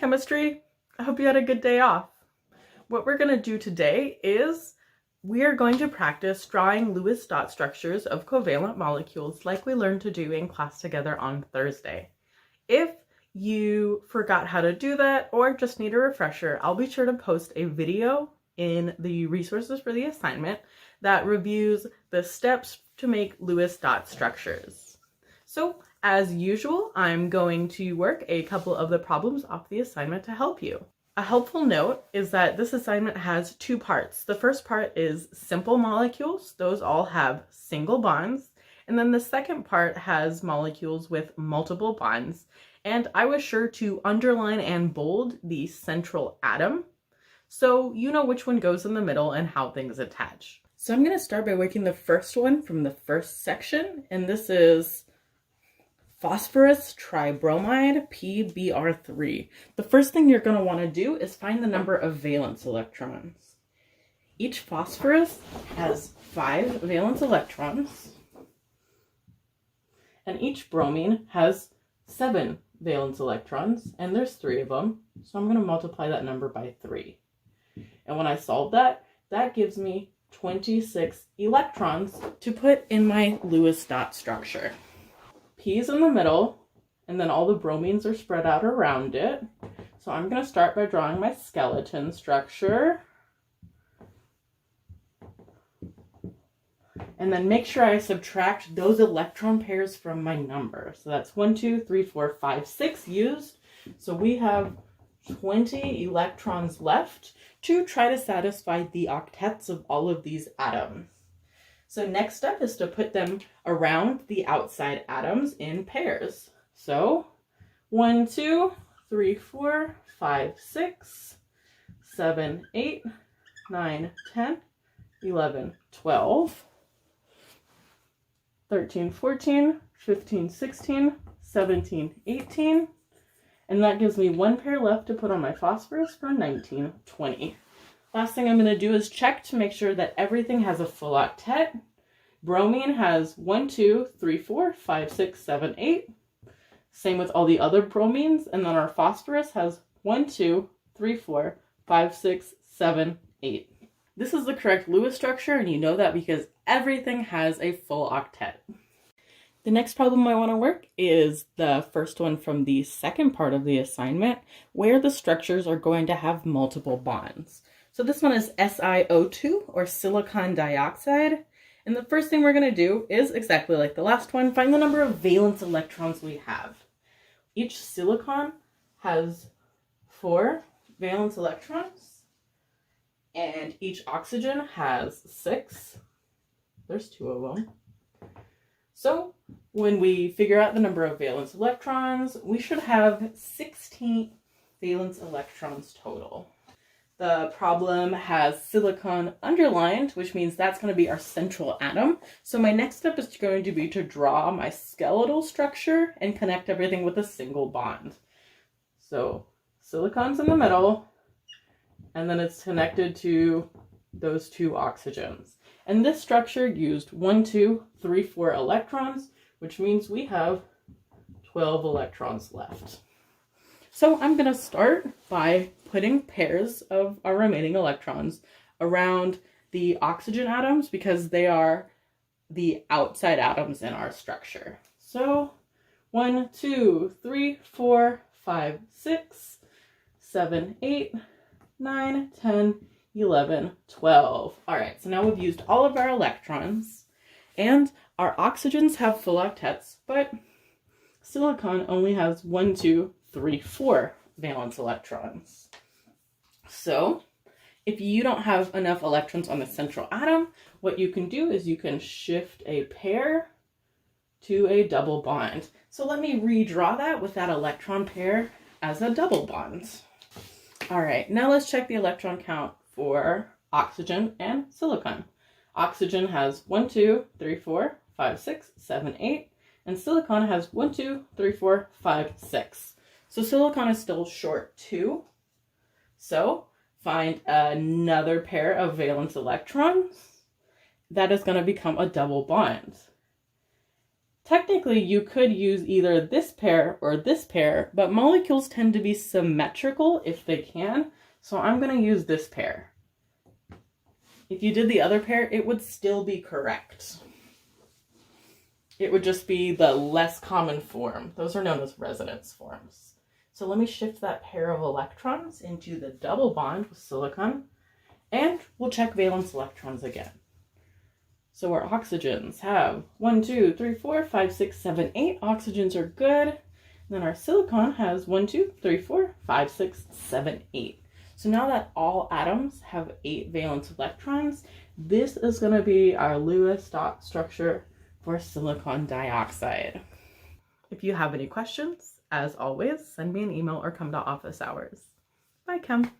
chemistry. I hope you had a good day off. What we're going to do today is we are going to practice drawing Lewis dot structures of covalent molecules like we learned to do in class together on Thursday. If you forgot how to do that or just need a refresher, I'll be sure to post a video in the resources for the assignment that reviews the steps to make Lewis dot structures. So as usual, I'm going to work a couple of the problems off the assignment to help you. A helpful note is that this assignment has two parts. The first part is simple molecules. Those all have single bonds. And then the second part has molecules with multiple bonds. And I was sure to underline and bold the central atom, so you know which one goes in the middle and how things attach. So I'm going to start by working the first one from the first section, and this is phosphorus tribromide PBr3. The first thing you're going to want to do is find the number of valence electrons. Each phosphorus has 5 valence electrons, and each bromine has 7 valence electrons, and there's 3 of them, so I'm going to multiply that number by 3. And when I solve that, that gives me 26 electrons to put in my Lewis dot structure. P is in the middle, and then all the bromines are spread out around it. So I'm going to start by drawing my skeleton structure. And then make sure I subtract those electron pairs from my number. So that's 1, 2, 3, 4, 5, 6 used. So we have 20 electrons left to try to satisfy the octets of all of these atoms. So next step is to put them around the outside atoms in pairs. So 1, 2, 3, 4, 5, 6, 7, 8, 9, 10, 11, 12, 13, 14, 15, 16, 17, 18, and that gives me 1 pair left to put on my phosphorus for 19, 20. Last thing I'm going to do is check to make sure that everything has a full octet. Bromine has 1, 2, 3, 4, 5, 6, 7, 8. Same with all the other bromines, and then our phosphorus has 1, 2, 3, 4, 5, 6, 7, 8. This is the correct Lewis structure, and you know that because everything has a full octet. The next problem I want to work is the first one from the second part of the assignment, where the structures are going to have multiple bonds. So this one is SiO2, or silicon dioxide. And the first thing we're going to do is, exactly like the last one, find the number of valence electrons we have. Each silicon has 4 valence electrons, and each oxygen has 6. There's 2 of them. So when we figure out the number of valence electrons, we should have 16 valence electrons total. The problem has silicon underlined, which means that's going to be our central atom. So my next step is going to be to draw my skeletal structure and connect everything with a single bond. So silicon's in the middle, and then it's connected to those 2 oxygens. And this structure used 1, 2, 3, 4 electrons, which means we have 12 electrons left. So I'm going to start by putting pairs of our remaining electrons around the oxygen atoms because they are the outside atoms in our structure. So 1, 2, 3, 4, 5, 6, 7, 8, 9, 10, 11, 12. All right, so now we've used all of our electrons, and our oxygens have full octets, but silicon only has 1, 2, 3, 4 valence electrons. So if you don't have enough electrons on the central atom, what you can do is you can shift a pair to a double bond. So let me redraw that with that electron pair as a double bond. All right, now let's check the electron count for oxygen and silicon. Oxygen has 1, 2, 3, 4, 5, 6, 7, 8, and silicon has 1, 2, 3, 4, 5, 6. So silicon is still short 2. So find another pair of valence electrons. That is going to become a double bond. Technically, you could use either this pair or this pair, but molecules tend to be symmetrical if they can, so I'm going to use this pair. If you did the other pair, it would still be correct. It would just be the less common form. Those are known as resonance forms. So let me shift that pair of electrons into the double bond with silicon, and we'll check valence electrons again. So our oxygens have 1, 2, 3, 4, 5, 6, 7, 8. Oxygens are good. And then our silicon has 1, 2, 3, 4, 5, 6, 7, 8. So now that all atoms have 8 valence electrons, this is going to be our Lewis dot structure for silicon dioxide. If you have any questions, as always, send me an email or come to office hours. Bye, Kim.